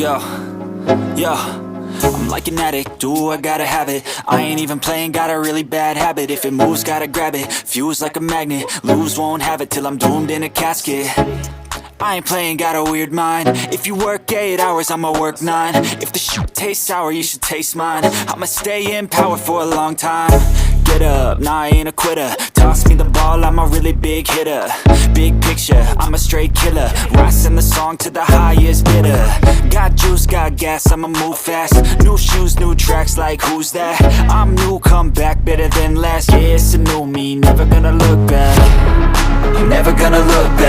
Yo, yo, I'm like an addict, do I gotta have it. I ain't even playing, got a really bad habit. If it moves, gotta grab it, fuse like a magnet. Lose, won't have it till I'm doomed in a casket. I ain't playing, got a weird mind. If you work 8 hours, I'ma work 9. If the shit tastes sour, you should taste mine. I'ma stay in power for a long time. Get up, nah, I ain't a quitter. Toss me the ball, I'm a really big hitter. Big picture, I'm a straight killer. Rising the song to the highest bidder. Got juice, got gas, I'ma move fast. New shoes, new tracks, like who's that? I'm new, come back, better than last. Yeah, it's a new me, never gonna look back. I'm never gonna look back.